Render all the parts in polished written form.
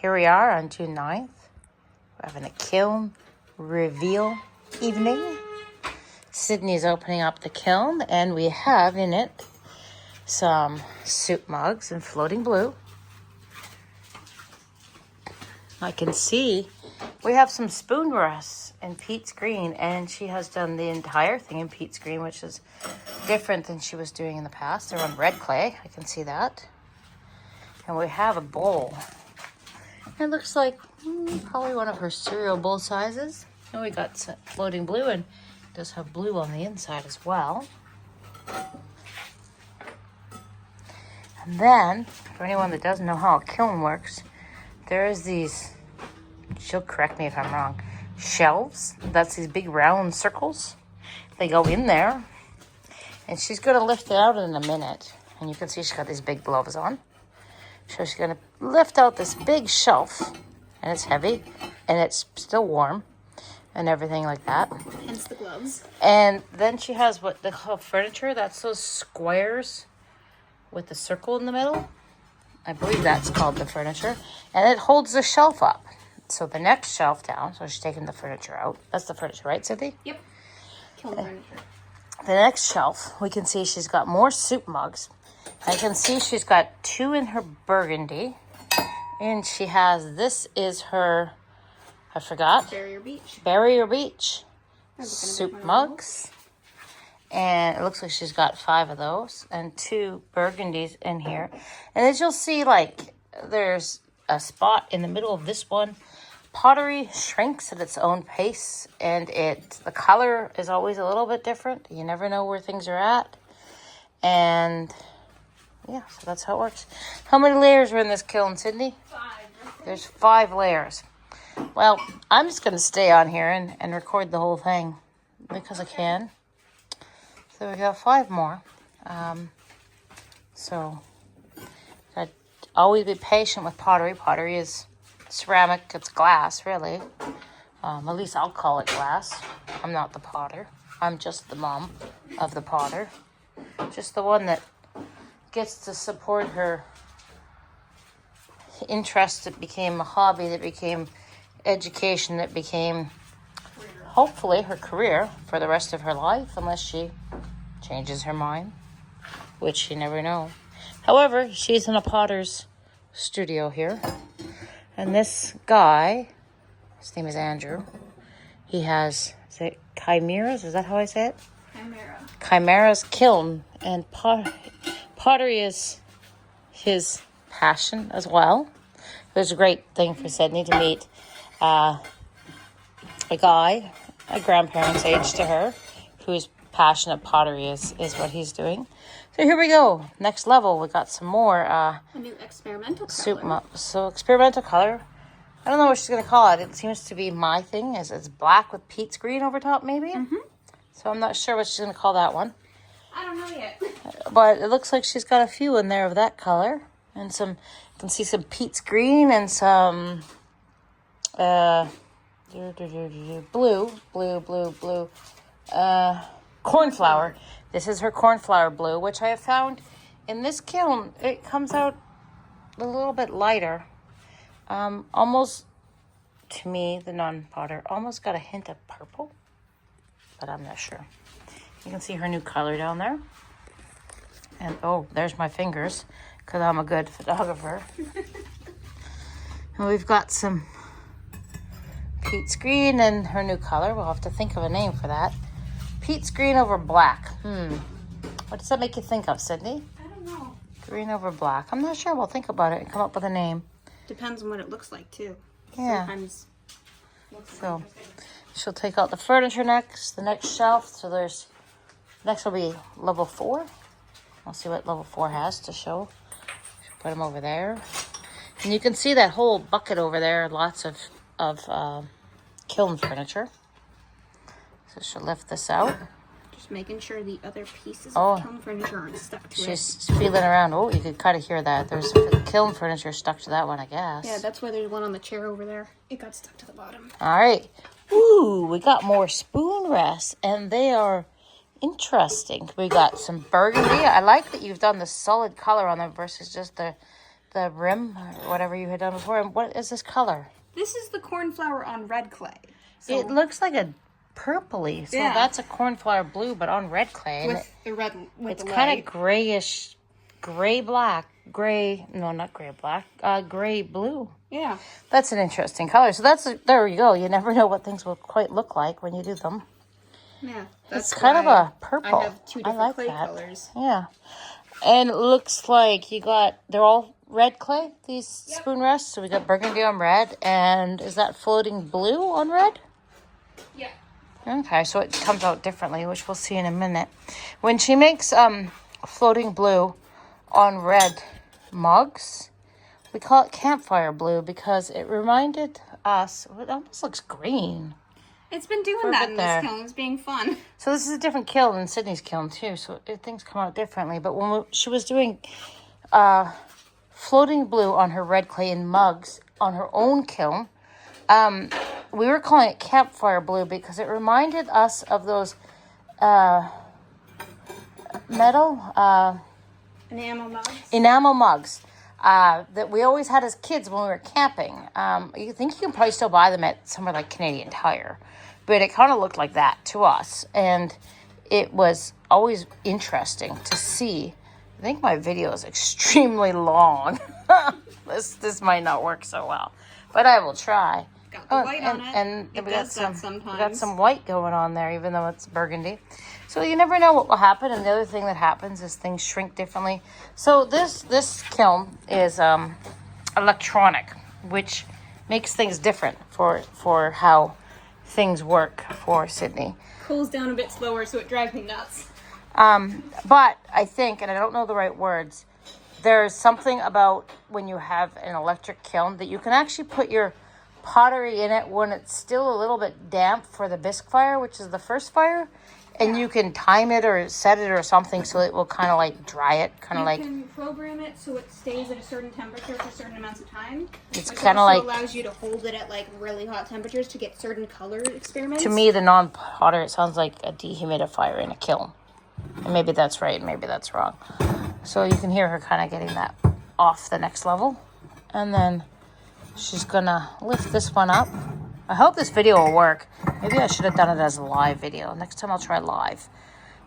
here we are on June 9th. We're having a kiln reveal evening. Sydney's opening up the kiln, and we have in it some soup mugs in floating blue. I can see we have some spoon rests in Pete's green, and she has done the entire thing in Pete's green, which is different than she was doing in the past. They're on red clay. I can see that. And we have a bowl. It looks like probably one of her cereal bowl sizes. And we got some floating blue, and it does have blue on the inside as well. And then, for anyone that doesn't know how a kiln works, there's these, she'll correct me if I'm wrong, shelves. That's these big round circles. They go in there, and she's going to lift it out in a minute. And you can see she's got these big gloves on. So she's going to lift out this big shelf, and it's heavy, and it's still warm, and everything like that. Hence the gloves. And then she has what they call furniture. That's those squares with the circle in the middle. I believe that's called the furniture. And it holds the shelf up. So the next shelf down, so she's taking the furniture out. That's the furniture, right, Cynthia? Yep. Kiln furniture. The next shelf, we can see she's got more soup mugs. I can see she's got 2 in her burgundy. And she has, this is her, I forgot. Barrier Beach. Barrier Beach soup mugs. And it looks like she's got 5 of those and 2 burgundies in here. And as you'll see, like, there's a spot in the middle of this one. Pottery shrinks at its own pace, and the color is always a little bit different. You never know where things are at. And yeah, so that's how it works. How many layers are in this kiln, Sydney? 5. There's 5 layers. Well, I'm just going to stay on here and record the whole thing because I can. So we got 5 more. So I'd always be patient with pottery. Pottery is ceramic. It's glass, really. At least I'll call it glass. I'm not the potter. I'm just the mom of the potter. Just the one that gets to support her interest that became a hobby, that became education, that became hopefully her career for the rest of her life, unless she changes her mind, which you never know. However, she's in a potter's studio here, and this guy, his name is Andrew, he has, is it Chimeras? Is that how I say it? Chimera. Chimera's kiln, and pottery is his passion as well. It was a great thing for Sydney to meet a guy, a grandparent's age to her, who's passionate pottery is what he's doing. So here we go. Next level, we got some more A new experimental soup color. So experimental color. I don't know what she's going to call it. It seems to be my thing. It's black with Pete's green over top, maybe. So I'm not sure what she's going to call that one. I don't know yet. But it looks like she's got a few in there of that color. And some, you can see some Pete's green and some blue. Cornflower. This is her cornflower blue, which I have found in this kiln. It comes out a little bit lighter. Almost, to me, the non-potter, almost got a hint of purple. But I'm not sure. You can see her new color down there. And, oh, there's my fingers, because I'm a good photographer. And we've got some Pete's green and her new color. We'll have to think of a name for that. Pete's green over black. What does that make you think of, Sydney? I don't know. Green over black. I'm not sure. We'll think about it and come up with a name. Depends on what it looks like, too. Yeah. Sometimes So she'll take out the furniture next, the next shelf. So next will be level 4. I'll see what level 4 has to show. She'll put them over there. And you can see that whole bucket over there, lots of kiln furniture. So she'll lift this out. just making sure the other pieces Oh. of kiln furniture aren't stuck to it. She's feeling around. Oh, you could kind of hear that. There's some kiln furniture stuck to that one, I guess. Yeah, that's why there's one on the chair over there. It got stuck to the bottom. All right. Ooh, we got more spoon rests, and they are interesting. We got some burgundy. I like that you've done the solid color on them versus just the the rim or whatever you had done before. And what is this color? This is the cornflower on red clay. So It looks like a purpley. So Yeah. that's a cornflower blue, but on red clay. And with the red, with it's the kind light. of grayish, gray black, gray. No, not gray black. Gray blue. Yeah. That's an interesting color. So there you go. You never know what things will quite look like when you do them. Yeah. It's kind of a purple. I have two different like clay that. colors. Yeah. And it looks like they're all red clay, these spoon rests. So we got burgundy on red. And is that floating blue on red? Yeah. Okay, so it comes out differently, which we'll see in a minute. When she makes floating blue on red mugs, we call it campfire blue because it reminded us, it almost looks green. It's been doing For a that bit in there. this kiln. It's being fun. So this is a different kiln than Sydney's kiln too, so things come out differently. But when she was doing floating blue on her red clay in mugs on her own kiln, we were calling it campfire blue because it reminded us of those metal enamel mugs that we always had as kids when we were camping. You think you can probably still buy them at somewhere like Canadian Tire, but it kind of looked like that to us, and it was always interesting to see. I think my video is extremely long. This might not work so well, but I will try. Got the white on it. And It we does got that some sometimes. white going on there, even though it's burgundy. So you never know what will happen. And the other thing that happens is things shrink differently. So this kiln is electronic, which makes things different for how things work for Sydney. Cools down a bit slower, so it drives me nuts. But I think, and I don't know the right words, there's something about when you have an electric kiln that you can actually put your pottery in it when it's still a little bit damp for the bisque fire, which is the first fire, and you can time it or set it or something so it will kind of like dry it, kind of like. You can program it so it stays at a certain temperature for certain amounts of time. It's which kind of also like. allows you to hold it at like really hot temperatures to get certain color experiments. To me, the non-potter, it sounds like a dehumidifier in a kiln. And maybe that's right, maybe that's wrong. So you can hear her kind of getting that off the next level. And then she's gonna lift this one up. I hope this video will work. Maybe I should have done it as a live video. Next time I'll try live.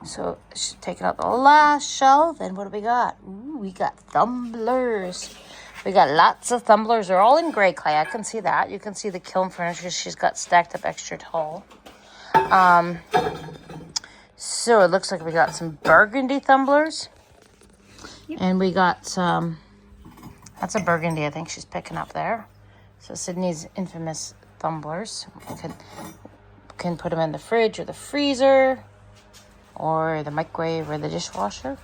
So she's taking out the last shelf. And what do we got? Ooh, we got tumblers. We got lots of tumblers. They're all in gray clay. I can see that. You can see the kiln furniture she's got stacked up extra tall. So it looks like we got some burgundy tumblers. Yep. And we got some, that's a burgundy I think she's picking up there. So Sydney's infamous tumblers. We can put them in the fridge or the freezer or the microwave or the dishwasher.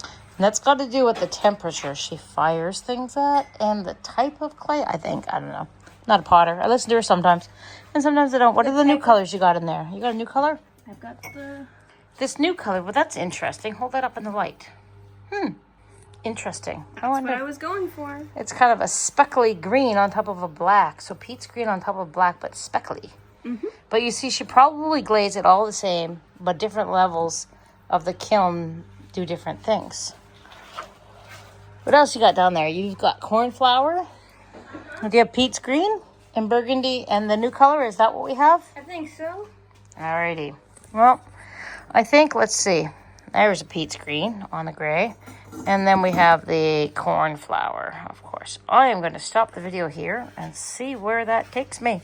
And that's got to do with the temperature she fires things at and the type of clay, I think. I don't know. Not a potter. I listen to her sometimes. And sometimes I don't. What are the new colors you got in there? You got a new color? I've got This new color, well, that's interesting. Hold that up in the light. Interesting. That's what I was going for. It's kind of a speckly green on top of a black. So Pete's green on top of black, but speckly. Mm-hmm. But you see, she probably glazed it all the same, but different levels of the kiln do different things. What else you got down there? You've got cornflower. Do you have Pete's green and burgundy and the new color? Is that what we have? I think so. Alrighty. Well, I think, let's see. There's a Pete's green on the gray. And then we have the cornflower, of course. I am going to stop the video here and see where that takes me.